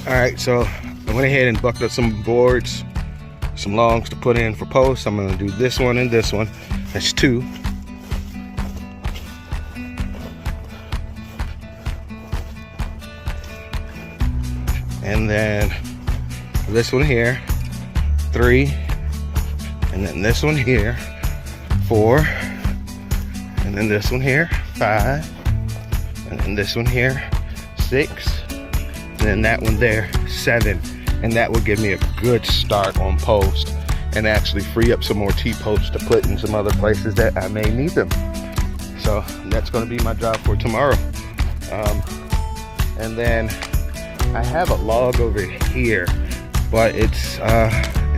All right, so I went ahead and bucked up some boards, some longs to put in for posts. I'm gonna do this one and this one. That's two. And then this one here, 3. And then this one here, 4. And then this one here, 5. And then this one here, 6. And then that one there, 7. And that will give me a good start on post and actually free up some more T-posts to put in some other places that I may need them. So that's gonna be my job for tomorrow. And then I have a log over here, but it's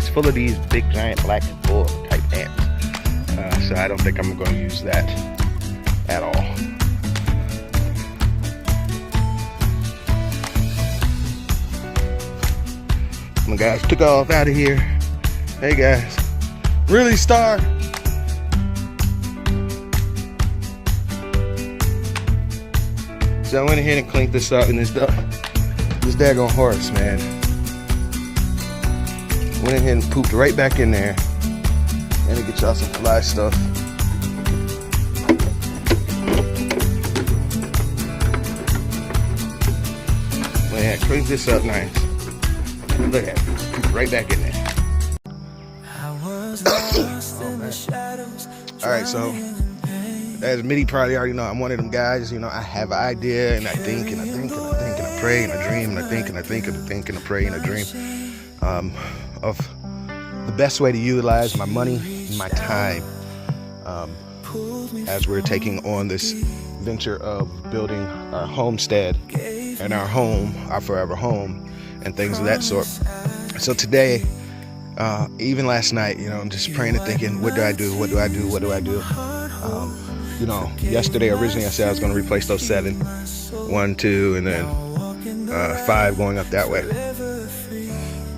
full of these big giant black bull type ants. So I don't think I'm gonna use that at all. My guys took off out of here. Hey guys, really, Star? So I went ahead and cleaned this up, and this daggone horse, man, went ahead and pooped right back in there. And to get y'all some fly stuff. Went ahead, cleaned this up nice. Look at it, pooped right back in there. Alright, so as Mitty probably already know, I'm one of them guys, you know, I have an idea and I think and I think and I think and I pray and I dream and I think and I think and I think and I pray and I dream of the best way to utilize my money and my time as we're taking on this venture of building our homestead and our home, our forever home, and things of that sort. So today, even last night, you know, I'm just praying and thinking, what do I do? What do I do? What do I do? You know, yesterday originally I said I was going to replace those 7, 1, 2, and then 5 going up that way.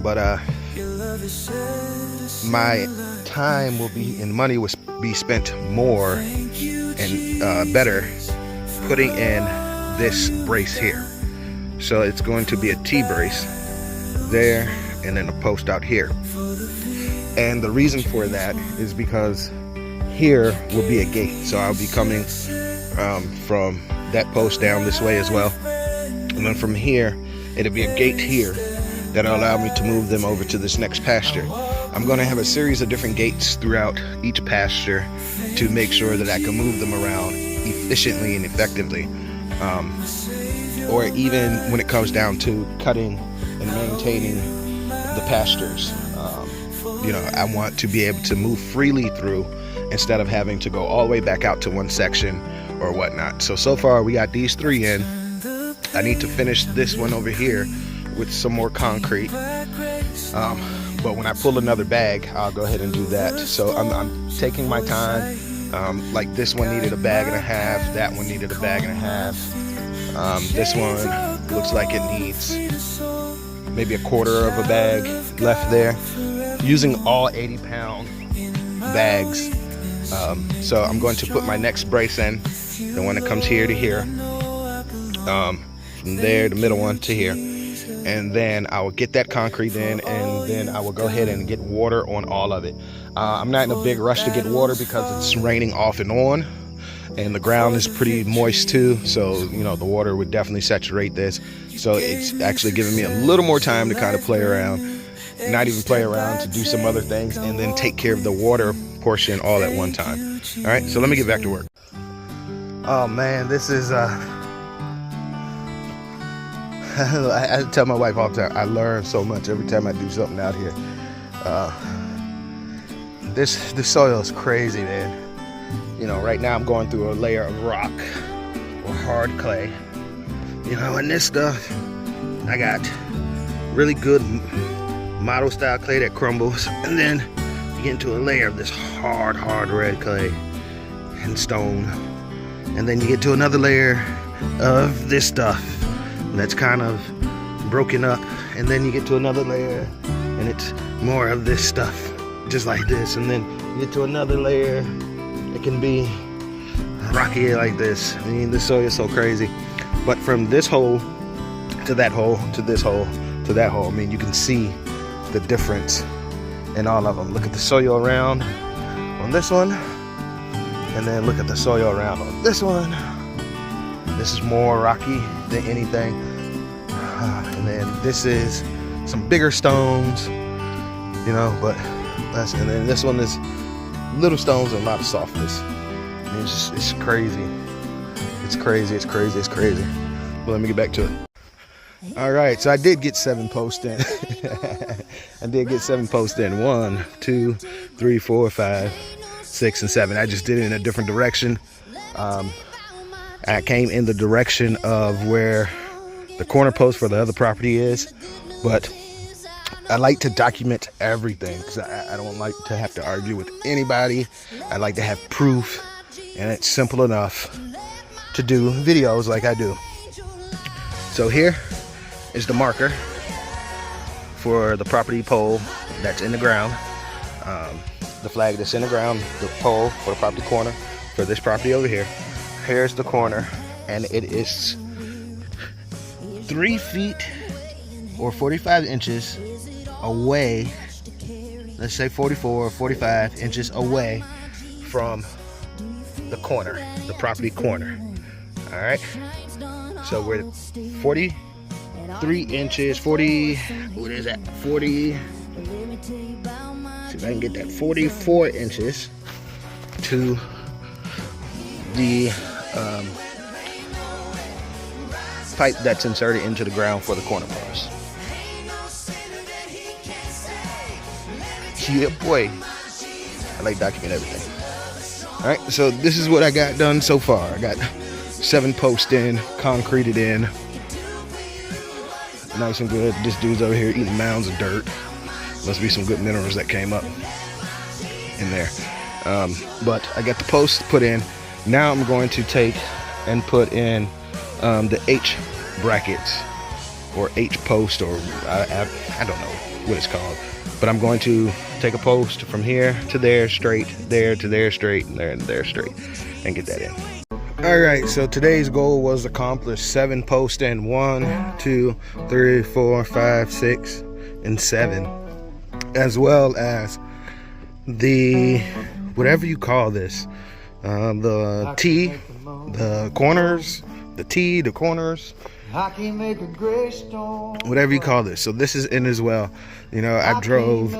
But my time will be, and money will be spent more and better putting in this brace here. So it's going to be a T-brace there and then a post out here. And the reason for that is because here will be a gate. So I'll be coming from that post down this way as well. And then from here, it'll be a gate here that'll allow me to move them over to this next pasture. I'm going to have a series of different gates throughout each pasture to make sure that I can move them around efficiently and effectively. Or even when it comes down to cutting and maintaining the pastures. You know, I want to be able to move freely through instead of having to go all the way back out to one section or whatnot. So far we got these 3 in. I need to finish this one over here with some more concrete. But when I pull another bag, I'll go ahead and do that. So I'm taking my time. Like this one needed a bag and a half. That one needed a bag and a half. This one looks like it needs maybe a quarter of a bag left there. Using all 80-pound bags. So I'm going to put my next brace in, the one that comes here to here, from there, the middle one to here. And then I will get that concrete in, and then I will go ahead and get water on all of it. I'm not in a big rush to get water because it's raining off and on, and the ground is pretty moist too. So, you know, the water would definitely saturate this. So it's actually giving me a little more time to kind of play around. Not even play around, to do some other things, and then take care of the water portion all at one time. All right, so let me get back to work. Oh man, this is I tell my wife all the time, I learn so much every time I do something out here. This soil is crazy, man. You know, right now I'm going through a layer of rock or hard clay. You know, and this stuff, I got really good model style clay that crumbles, and then you get into a layer of this hard red clay and stone, and then you get to another layer of this stuff that's kind of broken up, and then you get to another layer and it's more of this stuff just like this, and then you get to another layer, it can be rocky like this. I mean, this soil is so crazy. But from this hole to that hole to this hole, to that hole. I mean, you can see the difference in all of them. Look at the soil around on this one, and then look at the soil around on this one. This is more rocky than anything. And then this is some bigger stones, you know, but that's, and then this one is little stones and a lot of softness. I mean, it's crazy. It's crazy, it's crazy, it's crazy. But let me get back to it. All right, so I did get 7 posts in. I did get 7 posts in. 1, 2, 3, 4, 5, 6, and 7. I just did it in a different direction. I came in the direction of where the corner post for the other property is, but I like to document everything because I don't like to have to argue with anybody. I like to have proof, and it's simple enough to do videos like I do. So here is the marker for the property pole that's in the ground. The flag that's in the ground, the pole for the property corner for this property over here. Here's the corner, and it is 3 feet or 45 inches away. Let's say 44 or 45 inches away from the corner, the property corner. All right, so we're 43 inches, 40, what is that, 40, see if I can get that, 44 inches to the pipe that's inserted into the ground for the corner post. Yeah, boy, I like document everything. All right, so this is what I got done so far. I got 7 posts in, concreted in, nice and good. This dude's over here eating mounds of dirt. Must be some good minerals that came up in there. But I got the posts put in. Now I'm going to take and put in the H brackets or H post, or I don't know what it's called. But I'm going to take a post from here to there straight, there to there straight, and there and there straight, and get that in. All right, so today's goal was accomplished. 7 posts in, 1, 2, 3, 4, 5, 6, and 7, as well as the whatever you call this, the T, the corners, the T, the corners, whatever you call this. So this is in as well. You know, I drove,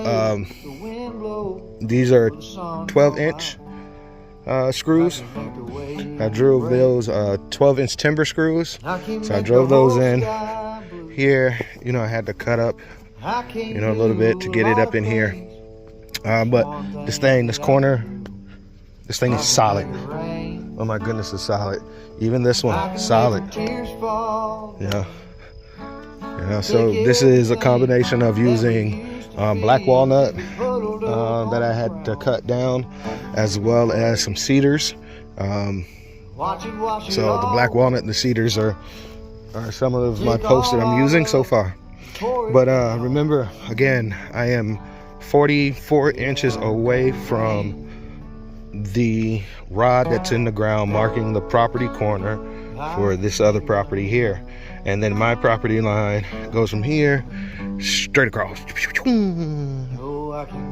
these are 12-inch screws. I drove those 12-inch timber screws. So I drove those in here. You know, I had to cut up, you know, a little bit to get it up in here. But this thing, this corner, this thing is solid. Oh my goodness, it's solid. Even this one, solid. Yeah. Yeah. So this is a combination of using black walnut that I had to cut down, as well as some cedars. So the black walnut and the cedars are some of my posts that I'm using so far. But remember, again, I am 44 inches away from the rod that's in the ground marking the property corner for this other property here. And then my property line goes from here straight across.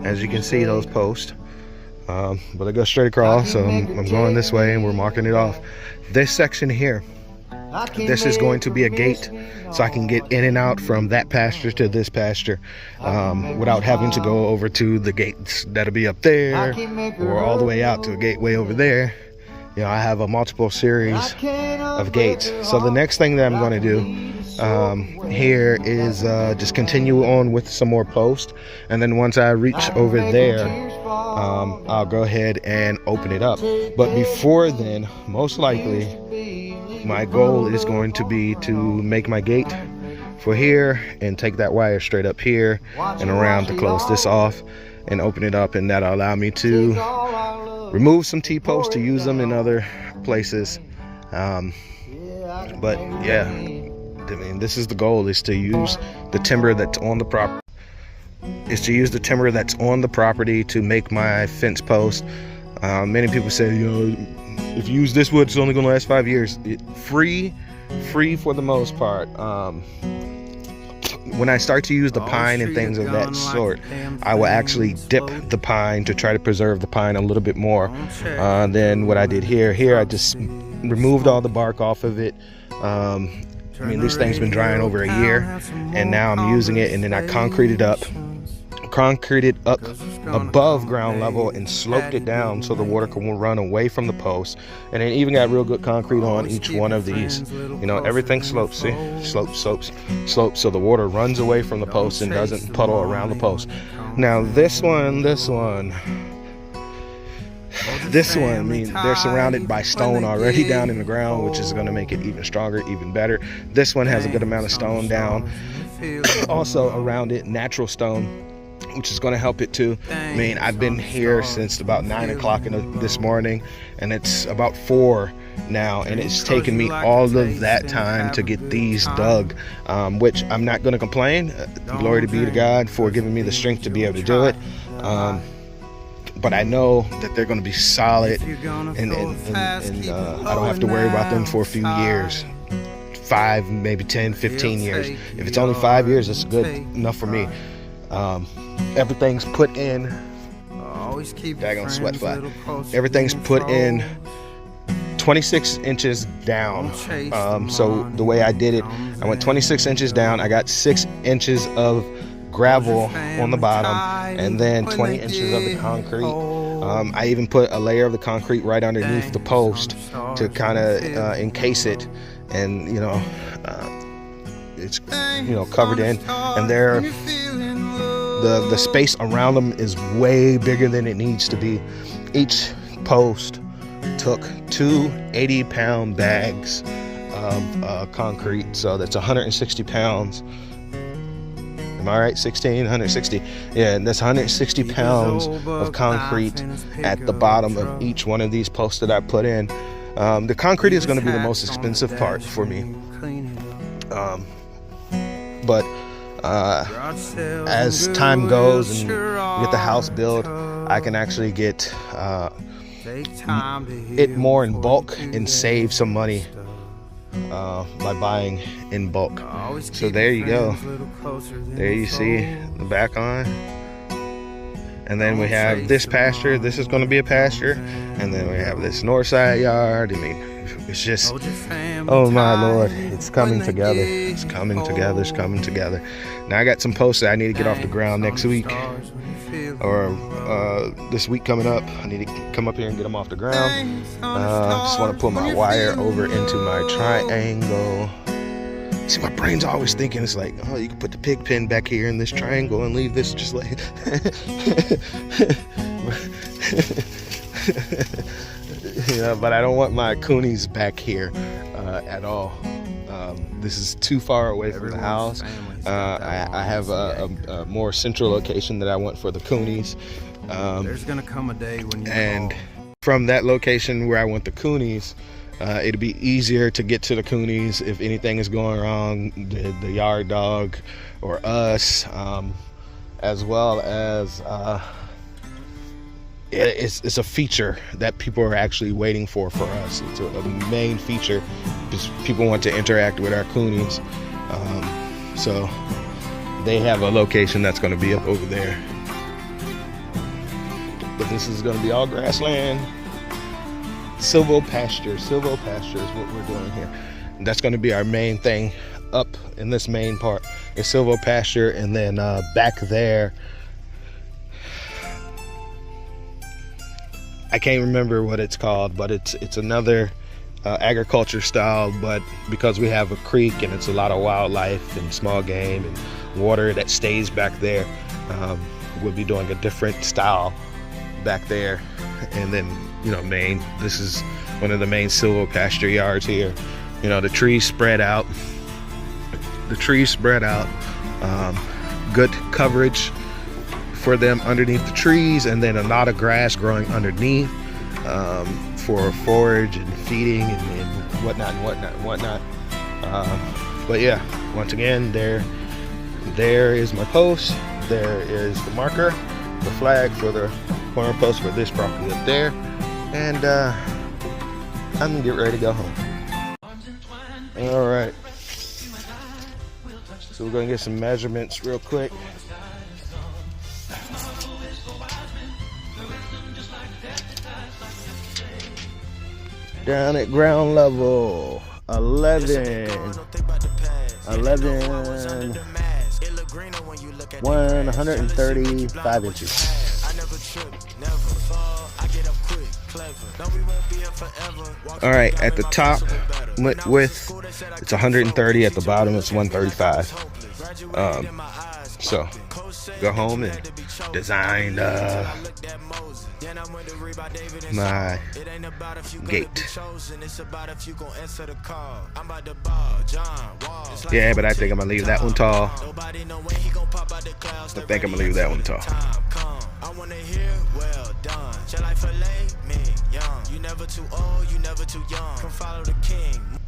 As you can see, those posts. But I go straight across, so I'm going this way, and we're marking it off. This section here, this is going to be a gate, so I can get in and out from that pasture to this pasture without having to go over to the gates that'll be up there, or all the way out to a gateway over there. You know, I have a multiple series of gates. So the next thing that I'm going to do here is just continue on with some more posts, and then once I reach over there, I'll go ahead and open it up. But before then, most likely my goal is going to be to make my gate for here and take that wire straight up here and around to close this off and open it up, and that'll allow me to remove some T-posts to use them in other places. But yeah, I mean, this is the goal, is to use the timber that's on the property. To make my fence post. Many people say, you know, if you use this wood, it's only going to last 5 years. Free for the most part. when I start to use the pine and things of that sort, I will actually dip the pine to try to preserve the pine a little bit more than what I did here. Here I just removed all the bark off of it. I mean, this thing's been drying over a year, and now I'm using it, and then I concreted up above ground level and sloped it down so the water can run away from the post, and then even got real good concrete on each one of these. You know, everything slopes, see? Slopes, so the water runs away from the post and doesn't puddle around the post. Now this one, I mean, they're surrounded by stone already down in the ground, which is going to make it even stronger, even better. This one has a good amount of stone down. Also around it, natural stone, which is going to help it too. I mean, I've been here since about 9 o'clock this morning, and it's about 4 now, and it's taken me all of that time to get these dug, which I'm not going to complain. Glory be to God for giving me the strength to be able to do it. But I know that they're going to be solid, and I don't have to worry about them for a few years. 5, maybe 10, 15 years. If it's only 5 years, it's good enough for me. Everything's put in. Daggone sweat flat. Everything's put in 26 inches down. So the way I did it, I went 26 inches down. I got 6 inches of gravel on the bottom, and then 20 inches of the concrete. I even put a layer of the concrete right underneath the post to kind of encase it, and it's covered in, and there the space around them is way bigger than it needs to be. Each post took 2 80-pound bags of concrete, so that's 160 pounds. Am I right? 160. Yeah, and that's 160 pounds of concrete at the bottom of each one of these posts that I put in. The concrete is going to be the most expensive part for me. But as time goes and we get the house built, I can actually get it more in bulk and save some money by buying in bulk. So there you go. There you see the back on. And then we have this pasture. This is going to be a pasture. And then we have this north side yard. I mean, it's just, oh my Lord, it's coming together. It's coming together. It's coming together. Now I got some posts that I need to get off the ground next week, or this week coming up. I need to come up here and get them off the ground. Just want to put my wire over into my triangle. See, my brain's always thinking, it's like, oh, you can put the pig pen back here in this triangle and leave this just like but I don't want my coonies back here at all. This is too far away from the house. I have a more central location that I want for the coonies. There's gonna come a day when you and from that location where I want the coonies, it'll be easier to get to the coonies if anything is going wrong, the yard dog or us, as well as it's a feature that people are actually waiting for us. It's a main feature because people want to interact with our coonies. So they have a location that's going to be up over there. But this is going to be all grassland. Silvo pasture is what we're doing here. And that's going to be our main thing up in this main part. Is silvo pasture, and then back there, I can't remember what it's called, but it's another agriculture style, but because we have a creek and it's a lot of wildlife and small game and water that stays back there, we'll be doing a different style back there. And then this is one of the main silvo pasture yards here. The trees spread out. Good coverage for them underneath the trees, and then a lot of grass growing underneath for forage and feeding and whatnot. But yeah, once again, there is my post. There is the marker, the flag for the corner post for this property up there, and I'm gonna get ready to go home. All right. So So we're gonna get some measurements real quick. Down at ground level, 135 inches. All right, at the top width, it's 130. At the bottom, it's 135. So go home and design my gate. Yeah, but I think I'm gonna leave that one tall. I think I'm gonna leave that one tall. I wanna hear well done. Shall I fillet me young? You never too old, you never too young. Come follow the king.